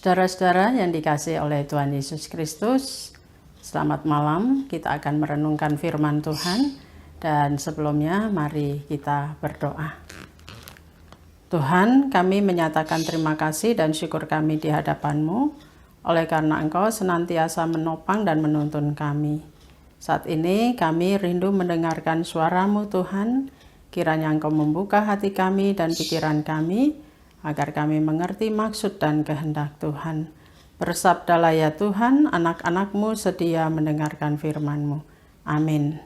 Saudara-saudara yang dikasihi oleh Tuhan Yesus Kristus, selamat malam. Kita akan merenungkan firman Tuhan, dan sebelumnya mari kita berdoa. Tuhan, kami menyatakan terima kasih dan syukur kami di hadapan-Mu, oleh karena Engkau senantiasa menopang dan menuntun kami. Saat ini kami rindu mendengarkan suara-Mu Tuhan, kiranya Engkau membuka hati kami dan pikiran kami, agar kami mengerti maksud dan kehendak Tuhan. Bersabdalah ya Tuhan, anak-anak-Mu sedia mendengarkan firman-Mu. Amin.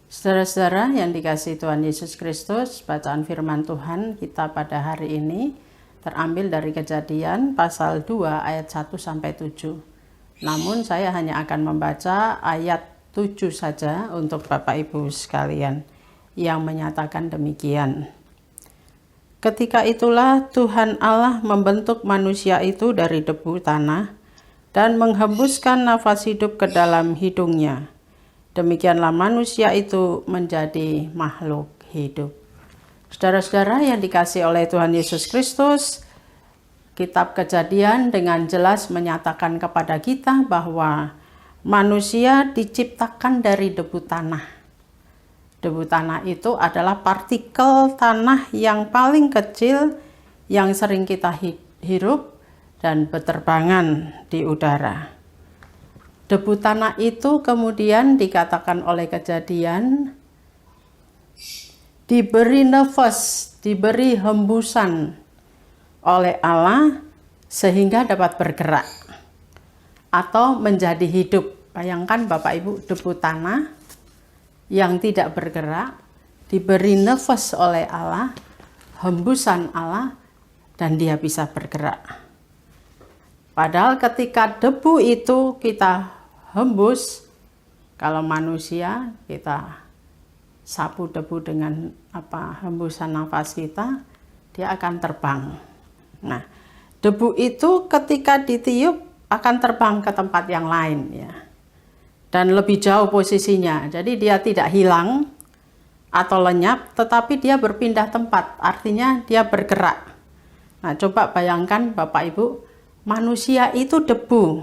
Saudara-saudara yang dikasihi Tuhan Yesus Kristus, bacaan firman Tuhan kita pada hari ini terambil dari Kejadian pasal 2 ayat 1-7. Namun saya hanya akan membaca ayat 7 saja untuk Bapak Ibu sekalian, yang menyatakan demikian. Ketika itulah Tuhan Allah membentuk manusia itu dari debu tanah dan menghembuskan nafas hidup ke dalam hidungnya. Demikianlah manusia itu menjadi makhluk hidup. Saudara-saudara yang dikasihi oleh Tuhan Yesus Kristus, Kitab Kejadian dengan jelas menyatakan kepada kita bahwa manusia diciptakan dari debu tanah. Debu tanah itu adalah partikel tanah yang paling kecil yang sering kita hirup dan berterbangan di udara. Debu tanah itu kemudian dikatakan oleh Kejadian diberi nafas, diberi hembusan oleh Allah sehingga dapat bergerak atau menjadi hidup. Bayangkan Bapak Ibu, debu tanah yang tidak bergerak, diberi nafas oleh Allah, hembusan Allah, dan dia bisa bergerak. Padahal ketika debu itu kita hembus, kalau manusia kita sapu debu dengan hembusan nafas kita, dia akan terbang. Nah, debu itu ketika ditiup akan terbang ke tempat yang lain, ya. Dan lebih jauh posisinya, jadi dia tidak hilang atau lenyap, tetapi dia berpindah tempat, artinya dia bergerak. Nah, coba bayangkan Bapak Ibu, manusia itu debu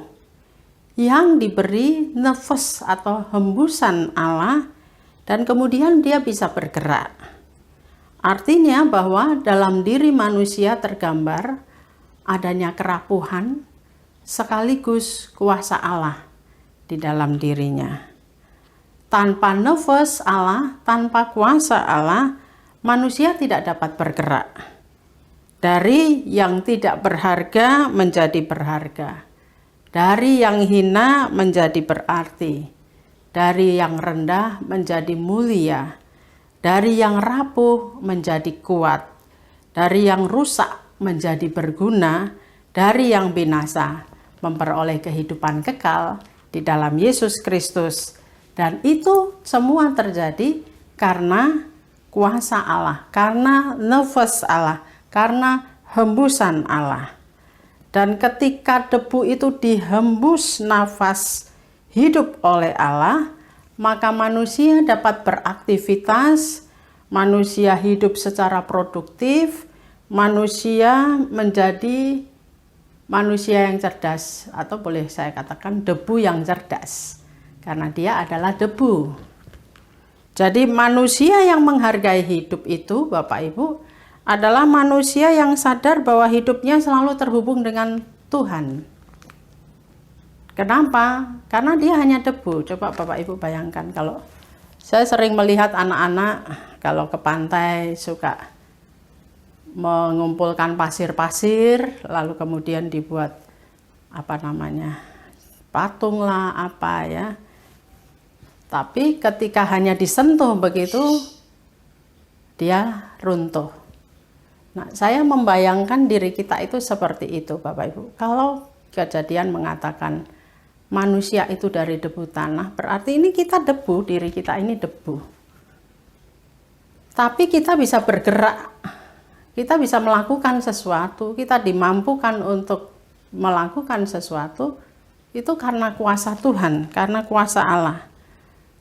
yang diberi nafas atau hembusan Allah, dan kemudian dia bisa bergerak. Artinya bahwa dalam diri manusia tergambar adanya kerapuhan sekaligus kuasa Allah di dalam dirinya. Tanpa nafas Allah, tanpa kuasa Allah, manusia tidak dapat bergerak. Dari yang tidak berharga menjadi berharga. Dari yang hina menjadi berarti. Dari yang rendah menjadi mulia. Dari yang rapuh menjadi kuat. Dari yang rusak menjadi berguna. Dari yang binasa memperoleh kehidupan kekal di dalam Yesus Kristus. Dan itu semua terjadi karena kuasa Allah, karena nafas Allah, karena hembusan Allah. Dan ketika debu itu dihembus nafas hidup oleh Allah, maka manusia dapat beraktivitas, manusia hidup secara produktif, manusia menjadi manusia yang cerdas, atau boleh saya katakan debu yang cerdas, karena dia adalah debu. Jadi manusia yang menghargai hidup itu, Bapak Ibu, adalah manusia yang sadar bahwa hidupnya selalu terhubung dengan Tuhan. Kenapa? Karena dia hanya debu. Coba Bapak Ibu bayangkan, kalau saya sering melihat anak-anak kalau ke pantai suka mengumpulkan pasir-pasir, lalu kemudian dibuat patung lah ya. Tapi ketika hanya disentuh begitu, dia runtuh. Nah, saya membayangkan diri kita itu seperti itu, Bapak Ibu. Kalau Kejadian mengatakan manusia itu dari debu tanah, berarti ini kita debu, diri kita ini debu. Tapi kita bisa bergerak. Kita bisa melakukan sesuatu, kita dimampukan untuk melakukan sesuatu, itu karena kuasa Tuhan, karena kuasa Allah.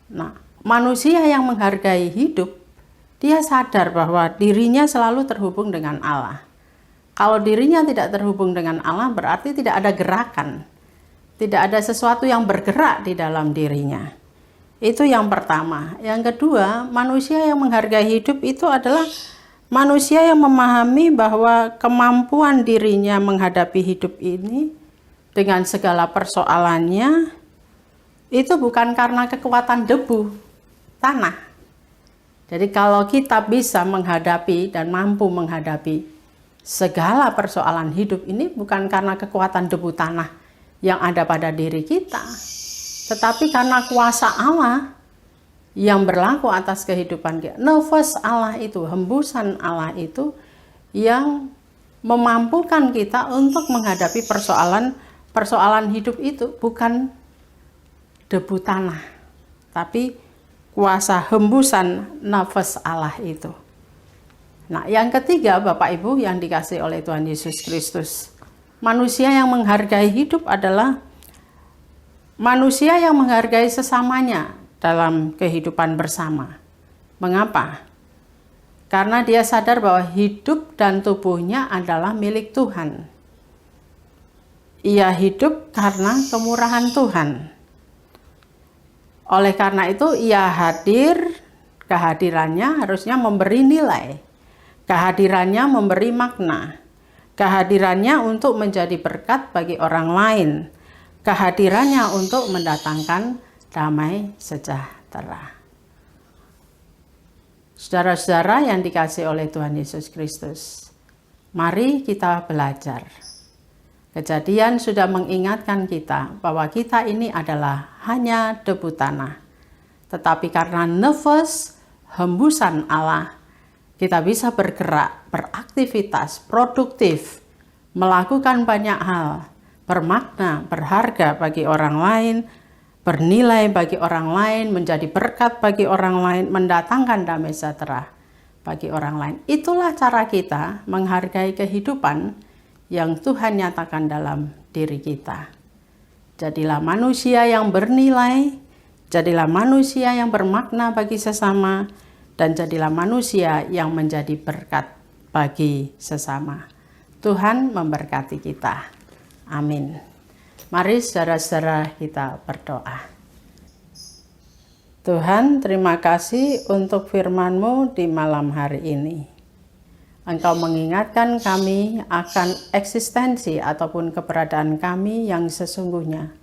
Nah, manusia yang menghargai hidup, dia sadar bahwa dirinya selalu terhubung dengan Allah. Kalau dirinya tidak terhubung dengan Allah, berarti tidak ada gerakan. Tidak ada sesuatu yang bergerak di dalam dirinya. Itu yang pertama. Yang kedua, manusia yang menghargai hidup itu adalah manusia yang memahami bahwa kemampuan dirinya menghadapi hidup ini dengan segala persoalannya itu bukan karena kekuatan debu, tanah. Jadi kalau kita bisa menghadapi dan mampu menghadapi segala persoalan hidup ini bukan karena kekuatan debu tanah yang ada pada diri kita, tetapi karena kuasa Allah yang berlaku atas kehidupan kita. Nafas Allah itu, hembusan Allah itu yang memampukan kita untuk menghadapi persoalan hidup itu, bukan debu tanah, tapi kuasa hembusan nafas Allah itu. Nah, yang ketiga, Bapak Ibu yang dikasihi oleh Tuhan Yesus Kristus, manusia yang menghargai hidup adalah manusia yang menghargai sesamanya dalam kehidupan bersama. Mengapa? Karena dia sadar bahwa hidup dan tubuhnya adalah milik Tuhan. Ia hidup karena kemurahan Tuhan. Oleh karena itu ia hadir, kehadirannya harusnya memberi nilai. Kehadirannya memberi makna. Kehadirannya untuk menjadi berkat bagi orang lain. Kehadirannya untuk mendatangkan damai sejahtera. Saudara-saudara yang dikasihi oleh Tuhan Yesus Kristus, mari kita belajar. Kejadian sudah mengingatkan kita bahwa kita ini adalah hanya debu tanah. Tetapi karena nafas hembusan Allah, kita bisa bergerak, beraktivitas, produktif, melakukan banyak hal, bermakna, berharga bagi orang lain, bernilai bagi orang lain, menjadi berkat bagi orang lain, mendatangkan damai sejahtera bagi orang lain. Itulah cara kita menghargai kehidupan yang Tuhan nyatakan dalam diri kita. Jadilah manusia yang bernilai, jadilah manusia yang bermakna bagi sesama, dan jadilah manusia yang menjadi berkat bagi sesama. Tuhan memberkati kita. Amin. Mari saudara-saudara kita berdoa. Tuhan, terima kasih untuk firman-Mu di malam hari ini. Engkau mengingatkan kami akan eksistensi ataupun keberadaan kami yang sesungguhnya,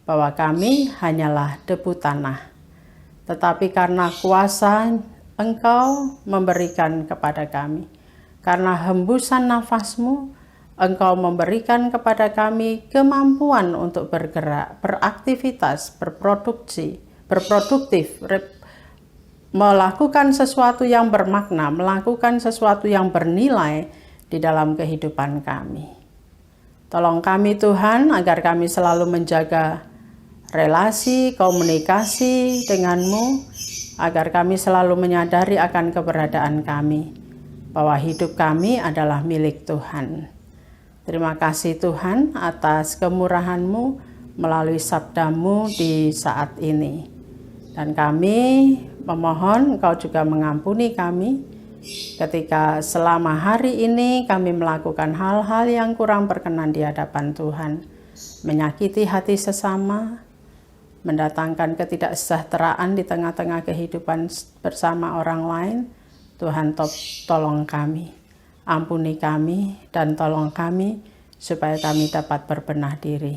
bahwa kami hanyalah debu tanah. Tetapi karena kuasa Engkau memberikan kepada kami, karena hembusan nafas-Mu, Engkau memberikan kepada kami kemampuan untuk bergerak, beraktivitas, berproduktif, melakukan sesuatu yang bermakna, melakukan sesuatu yang bernilai di dalam kehidupan kami. Tolong kami Tuhan, agar kami selalu menjaga relasi, komunikasi dengan-Mu, agar kami selalu menyadari akan keberadaan kami, bahwa hidup kami adalah milik Tuhan. Terima kasih Tuhan atas kemurahan-Mu melalui sabda-Mu di saat ini. Dan kami memohon Engkau juga mengampuni kami ketika selama hari ini kami melakukan hal-hal yang kurang berkenan di hadapan Tuhan, menyakiti hati sesama, mendatangkan ketidaksejahteraan di tengah-tengah kehidupan bersama orang lain. Tuhan tolong kami, ampuni kami, dan tolong kami supaya kami dapat berbenah diri.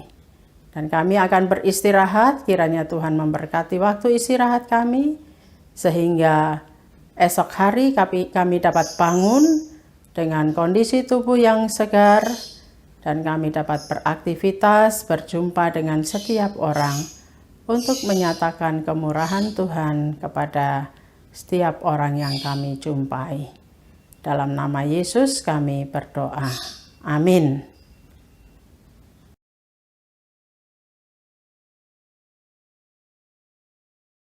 Dan kami akan beristirahat, kiranya Tuhan memberkati waktu istirahat kami, sehingga esok hari kami dapat bangun dengan kondisi tubuh yang segar, dan kami dapat beraktivitas, berjumpa dengan setiap orang, untuk menyatakan kemurahan Tuhan kepada setiap orang yang kami jumpai. Dalam nama Yesus kami berdoa. Amin.